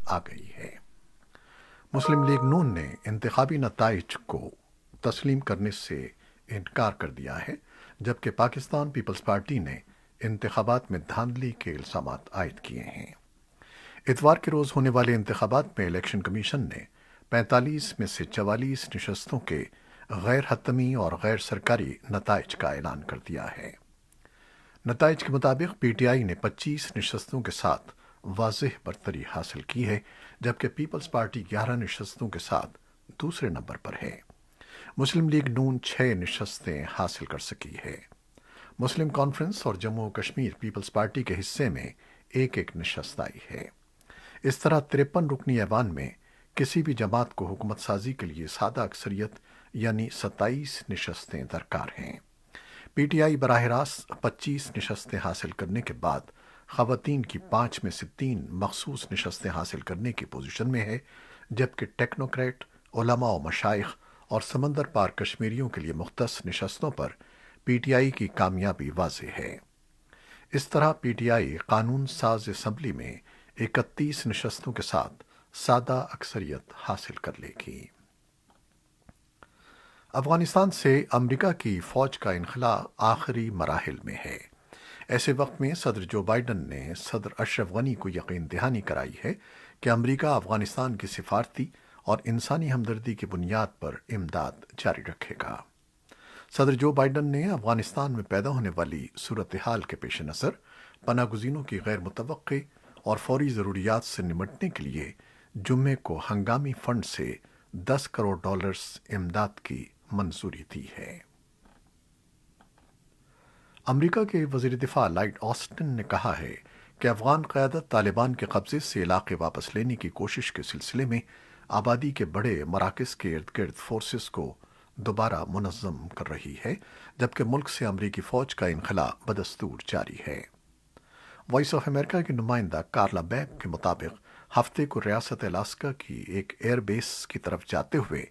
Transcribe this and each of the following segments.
آ گئی ہے۔ مسلم لیگ نون نے انتخابی نتائج کو تسلیم کرنے سے انکار کر دیا ہے، جبکہ پاکستان پیپلز پارٹی نے انتخابات میں دھاندلی کے الزامات عائد کیے ہیں۔ اتوار کے روز ہونے والے انتخابات میں الیکشن کمیشن نے 45 میں سے 44 نشستوں کے غیر حتمی اور غیر سرکاری نتائج کا اعلان کر دیا ہے۔ نتائج کے مطابق پی ٹی آئی نے 25 نشستوں کے ساتھ واضح برتری حاصل کی ہے، جبکہ پیپلز پارٹی 11 نشستوں کے ساتھ دوسرے نمبر پر ہے۔ مسلم لیگ نون 6 نشستیں حاصل کر سکی ہے۔ مسلم کانفرنس اور جموں و کشمیر پیپلز پارٹی کے حصے میں ایک ایک نشست آئی ہے۔ اس طرح 53 رکنی ایوان میں کسی بھی جماعت کو حکومت سازی کے لیے سادہ اکثریت یعنی 27 نشستیں درکار ہیں۔ پی ٹی آئی براہ راست 25 نشستیں حاصل کرنے کے بعد خواتین کی 5 میں سے 3 مخصوص نشستیں حاصل کرنے کی پوزیشن میں ہے، جبکہ ٹیکنوکریٹ، علماء و مشائخ اور سمندر پار کشمیریوں کے لیے مختص نشستوں پر پی ٹی آئی کی کامیابی واضح ہے۔ اس طرح پی ٹی آئی قانون ساز اسمبلی میں 31 نشستوں کے ساتھ سادہ اکثریت حاصل کر لے گی۔ افغانستان سے امریکہ کی فوج کا انخلاء آخری مراحل میں ہے۔ ایسے وقت میں صدر جو بائیڈن نے صدر اشرف غنی کو یقین دہانی کرائی ہے کہ امریکہ افغانستان کی سفارتی اور انسانی ہمدردی کی بنیاد پر امداد جاری رکھے گا۔ صدر جو بائیڈن نے افغانستان میں پیدا ہونے والی صورتحال کے پیش نظر پناہ گزینوں کی غیر متوقع اور فوری ضروریات سے نمٹنے کے لیے جمعے کو ہنگامی فنڈ سے $10 کروڑ امداد کی منظوری دی ہے۔ امریکہ کے وزیر دفاع لائٹ آسٹن نے کہا ہے کہ افغان قیادت طالبان کے قبضے سے علاقے واپس لینے کی کوشش کے سلسلے میں آبادی کے بڑے مراکز کے ارد گرد فورسز کو دوبارہ منظم کر رہی ہے، جبکہ ملک سے امریکی فوج کا انخلاء بدستور جاری ہے۔ وائس آف امریکہ کی نمائندہ کارلا بیک کے مطابق ہفتے کو ریاست الاسکا کی ایک ایئر بیس کی طرف جاتے ہوئے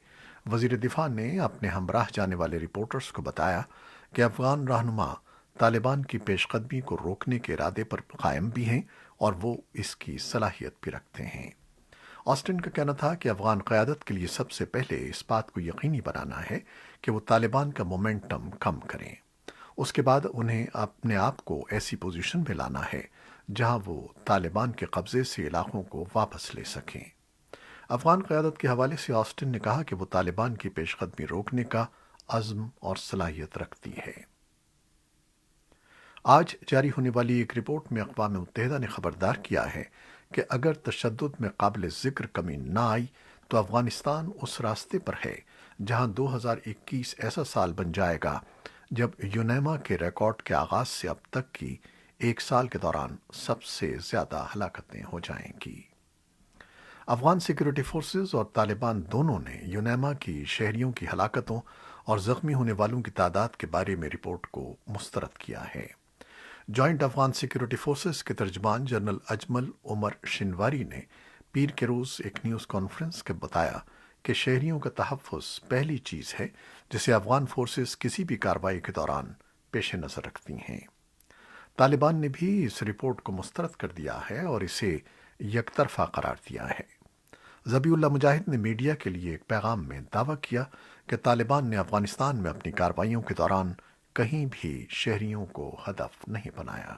وزیر دفاع نے اپنے ہمراہ جانے والے رپورٹرز کو بتایا کہ افغان رہنما طالبان کی پیش قدمی کو روکنے کے ارادے پر قائم بھی ہیں اور وہ اس کی صلاحیت بھی رکھتے ہیں۔ آسٹن کا کہنا تھا کہ افغان قیادت کے لیے سب سے پہلے اس بات کو یقینی بنانا ہے کہ وہ طالبان کا مومنٹم کم کریں۔ اس کے بعد انہیں اپنے آپ کو ایسی پوزیشن میں لانا ہے جہاں وہ طالبان کے قبضے سے علاقوں کو واپس لے سکیں۔ افغان قیادت کے حوالے سے آسٹن نے کہا کہ وہ طالبان کی پیش قدمی روکنے کا عزم اور صلاحیت رکھتی ہے۔ آج جاری ہونے والی ایک رپورٹ میں اقوام متحدہ نے خبردار کیا ہے کہ اگر تشدد میں قابل ذکر کمی نہ آئی تو افغانستان اس راستے پر ہے جہاں 2021 ایسا سال بن جائے گا جب یونیما کے ریکارڈ کے آغاز سے اب تک کی ایک سال کے دوران سب سے زیادہ ہلاکتیں ہو جائیں گی۔ افغان سیکورٹی فورسز اور طالبان دونوں نے یونیما کی شہریوں کی ہلاکتوں اور زخمی ہونے والوں کی تعداد کے بارے میں رپورٹ کو مسترد کیا ہے۔ جوائنٹ افغان سیکورٹی فورسز کے ترجمان جنرل اجمل عمر شنواری نے پیر کے روز ایک نیوز کانفرنس کے بتایا کہ شہریوں کا تحفظ پہلی چیز ہے جسے افغان فورسز کسی بھی کارروائی کے دوران پیش نظر رکھتی ہیں۔ طالبان نے بھی اس رپورٹ کو مسترد کر دیا ہے اور اسے یک طرفہ قرار دیا ہے۔ ذبیح اللہ مجاہد نے میڈیا کے لیے ایک پیغام میں دعویٰ کیا کہ طالبان نے افغانستان میں اپنی کارروائیوں کے دوران کہیں بھی شہریوں کو ہدف نہیں بنایا۔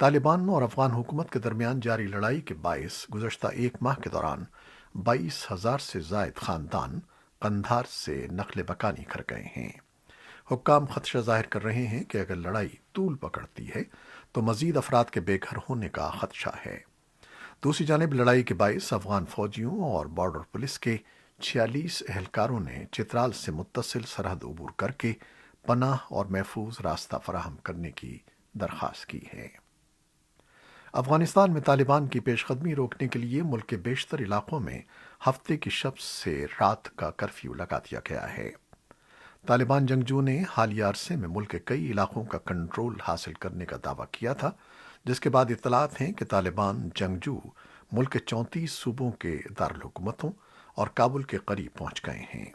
طالبان اور افغان حکومت کے درمیان جاری لڑائی کے باعث گزشتہ ایک ماہ کے دوران 22,000 سے زائد خاندان قندھار سے نقل مکانی کر گئے ہیں۔ حکام خدشہ ظاہر کر رہے ہیں کہ اگر لڑائی طول پکڑتی ہے تو مزید افراد کے بے گھر ہونے کا خدشہ ہے۔ دوسری جانب لڑائی کے باعث افغان فوجیوں اور بارڈر پولیس کے 46 اہلکاروں نے چترال سے متصل سرحد عبور کر کے پناہ اور محفوظ راستہ فراہم کرنے کی درخواست کی ہے۔ افغانستان میں طالبان کی پیش قدمی روکنے کے لیے ملک کے بیشتر علاقوں میں ہفتے کی شب سے رات کا کرفیو لگا دیا گیا ہے۔ طالبان جنگجو نے حالیہ عرصے میں ملک کے کئی علاقوں کا کنٹرول حاصل کرنے کا دعویٰ کیا تھا، جس کے بعد اطلاعات ہیں کہ طالبان جنگجو ملک کے 34 صوبوں کے دارالحکومتوں اور کابل کے قریب پہنچ گئے ہیں۔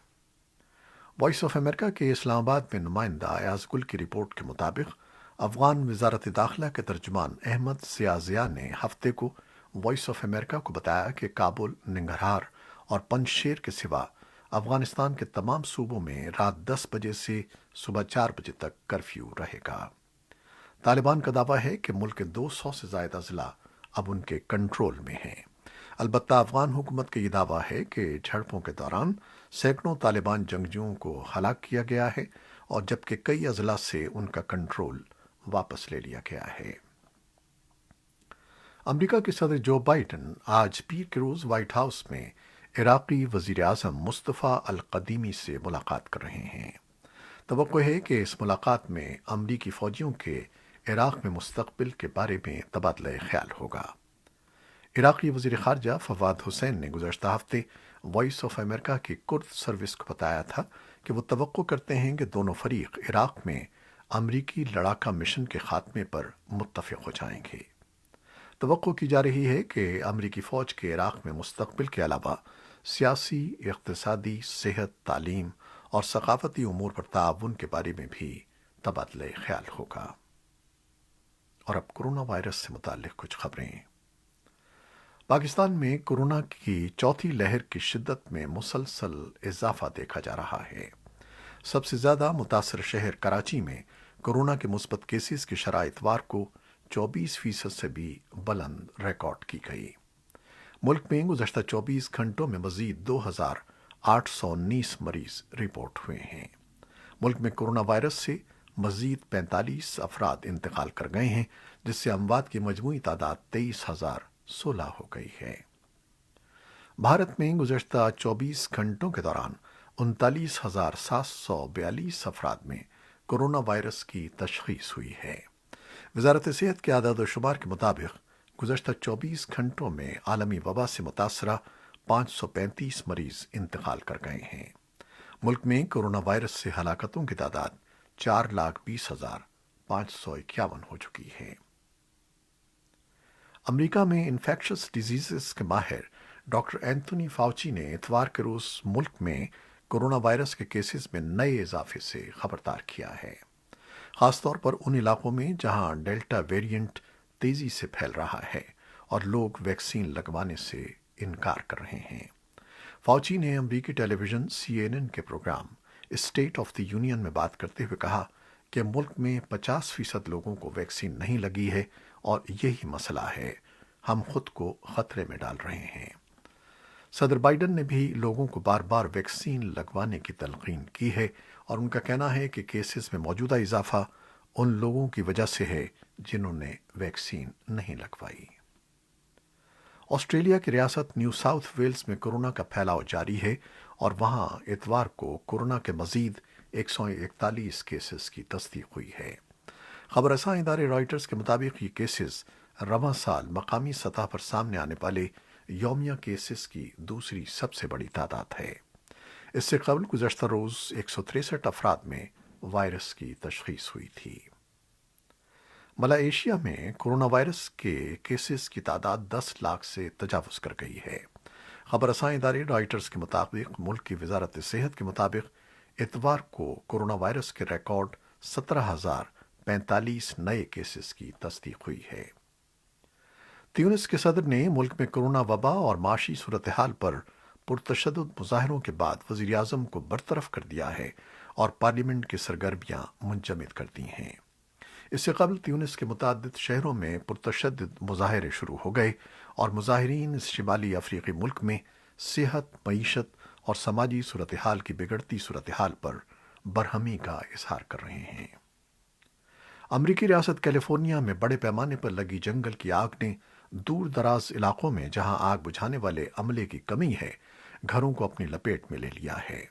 وائس آف امریکہ کے اسلام آباد میں نمائندہ ایاز گل کی رپورٹ کے مطابق افغان وزارت داخلہ کے ترجمان احمد ضیاء نے ہفتے کو وائس آف امریکہ کو بتایا کہ کابل، ننگرہار اور پنجشیر کے سوا افغانستان کے تمام صوبوں میں رات 10 بجے سے صبح 4 بجے تک کرفیو رہے گا۔ طالبان کا دعویٰ ہے کہ ملک کے 200 سے زائد اضلاع اب ان کے کنٹرول میں ہیں۔ البتہ افغان حکومت کا یہ دعویٰ ہے کہ جھڑپوں کے دوران سینکڑوں طالبان جنگجوؤں کو ہلاک کیا گیا ہے اور جبکہ کئی اضلاع سے ان کا کنٹرول واپس لے لیا گیا ہے۔ امریکہ کے صدر جو بائیڈن آج پیر کے روز وائٹ ہاؤس میں عراقی وزیر اعظم مصطفیٰ القدیمی سے ملاقات کر رہے ہیں۔ توقع ہے کہ اس ملاقات میں امریکی فوجیوں کے عراق میں مستقبل کے بارے میں تبادلہ خیال ہوگا۔ عراقی وزیر خارجہ فواد حسین نے گزشتہ ہفتے وائس آف امریکہ کی کرد سروس کو بتایا تھا کہ وہ توقع کرتے ہیں کہ دونوں فریق عراق میں امریکی لڑاکا مشن کے خاتمے پر متفق ہو جائیں گے۔ توقع کی جا رہی ہے کہ امریکی فوج کے عراق میں مستقبل کے علاوہ سیاسی، اقتصادی، صحت، تعلیم اور ثقافتی امور پر تعاون کے بارے میں بھی تبادلہ خیال ہوگا۔ اور اب کورونا وائرس سے متعلق کچھ خبریں۔ پاکستان میں کورونا کی چوتھی لہر کی شدت میں مسلسل اضافہ دیکھا جا رہا ہے۔ سب سے زیادہ متاثر شہر کراچی میں کورونا کے مثبت کیسز کی شرح اتوار کو 24% سے بھی بلند ریکارڈ کی گئی۔ ملک میں گزشتہ 24 گھنٹوں میں مزید 2819 مریض رپورٹ ہوئے ہیں۔ ملک میں کورونا وائرس سے مزید 45 افراد انتقال کر گئے ہیں، جس سے اموات کی مجموعی تعداد 23,016 ہو گئی ہے۔ بھارت میں گزشتہ 24 گھنٹوں کے دوران 39,742 افراد میں کورونا وائرس کی تشخیص ہوئی ہے۔ وزارت صحت کے اعداد و شمار کے مطابق گزشتہ 24 گھنٹوں میں عالمی وبا سے متاثرہ 535 مریض انتقال کر گئے ہیں۔ ملک میں کورونا وائرس سے ہلاکتوں کی تعداد 4,20,551 ہو چکی ہے۔ امریکہ میں انفیکشس ڈیزیزز کے ماہر ڈاکٹر اینتھونی فاؤچی نے اتوار کے روز ملک میں کورونا وائرس کے کیسز میں نئے اضافے سے خبردار کیا ہے، خاص طور پر ان علاقوں میں جہاں ڈیلٹا ویریئنٹ تیزی سے پھیل رہا ہے اور لوگ ویکسین لگوانے سے انکار کر رہے ہیں۔ فاؤچی نے امریکی ٹیلی ویژن CNN کے programme state of the union میں بات کرتے ہوئے کہا کہ ملک میں 50% لوگوں کو ویکسین نہیں لگی ہے اور یہی مسئلہ ہے، ہم خود کو خطرے میں ڈال رہے ہیں۔ صدر بائیڈن نے بھی لوگوں کو بار بار ویکسین لگوانے کی تلقین کی ہے اور ان کا کہنا ہے کہ کیسز میں موجودہ اضافہ ان لوگوں کی وجہ سے ہے جنہوں نے ویکسین نہیں لگوائی۔ آسٹریلیا کی ریاست نیو ساؤتھ ویلز میں کورونا کا پھیلاؤ جاری ہے اور وہاں اتوار کو کورونا کے مزید 141 کیسز کی تصدیق ہوئی ہے۔ خبر رساں ادارے رائٹرز کے مطابق یہ کیسز رواں سال مقامی سطح پر سامنے آنے والے یومیہ کیسز کی دوسری سب سے بڑی تعداد ہے۔ اس سے قبل گزشتہ روز 163 افراد میں وائرس کی تشخیص ہوئی تھی۔ ملائیشیا میں کورونا وائرس کے کیسز کی تعداد 10 لاکھ سے تجاوز کر گئی ہے۔ خبر رساں ادارے رائٹرز کے مطابق ملک کی وزارت صحت کے مطابق اتوار کو کورونا وائرس کے ریکارڈ 17,045 نئے کیسز کی تصدیق ہوئی ہے۔ تیونس کے صدر نے ملک میں کورونا وبا اور معاشی صورتحال پر پرتشدد مظاہروں کے بعد وزیر اعظم کو برطرف کر دیا ہے اور پارلیمنٹ کی سرگرمیاں منجمد کر دی ہیں۔ اس سے قبل تیونس کے متعدد شہروں میں پرتشدد مظاہرے شروع ہو گئے اور مظاہرین اس شمالی افریقی ملک میں صحت، معیشت اور سماجی صورتحال کی بگڑتی صورتحال پر برہمی کا اظہار کر رہے ہیں۔ امریکی ریاست کیلیفورنیا میں بڑے پیمانے پر لگی جنگل کی آگ نے دور دراز علاقوں میں جہاں آگ بجھانے والے عملے کی کمی ہے، گھروں کو اپنی لپیٹ میں لے لیا ہے۔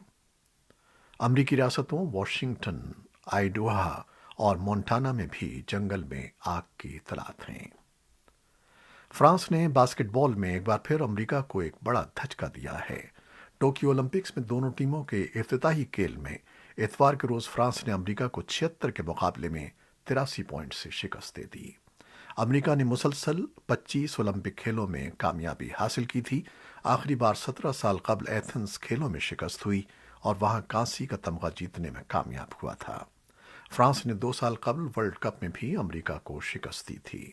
امریکی ریاستوں واشنگٹن، آئیڈوہا اور مونٹانا میں بھی جنگل میں آگ کی اطلاعات ہیں۔ فرانس نے باسکٹ بال میں ایک بار پھر امریکہ کو ایک بڑا دھچکا دیا ہے۔ ٹوکیو اولمپکس میں دونوں ٹیموں کے افتتاحی کھیل میں اتوار کے روز فرانس نے امریکہ کو 76 کے مقابلے میں 83 پوائنٹ سے شکست دے دی۔ امریکہ نے مسلسل 25 اولمپک کھیلوں میں کامیابی حاصل کی تھی۔ آخری بار 17 سال قبل ایتھنز کھیلوں میں شکست ہوئی اور وہاں کانسی کا تمغہ جیتنے میں کامیاب ہوا تھا۔ فرانس نے 2 سال قبل ورلڈ کپ میں بھی امریکہ کو شکست دی تھی۔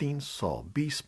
320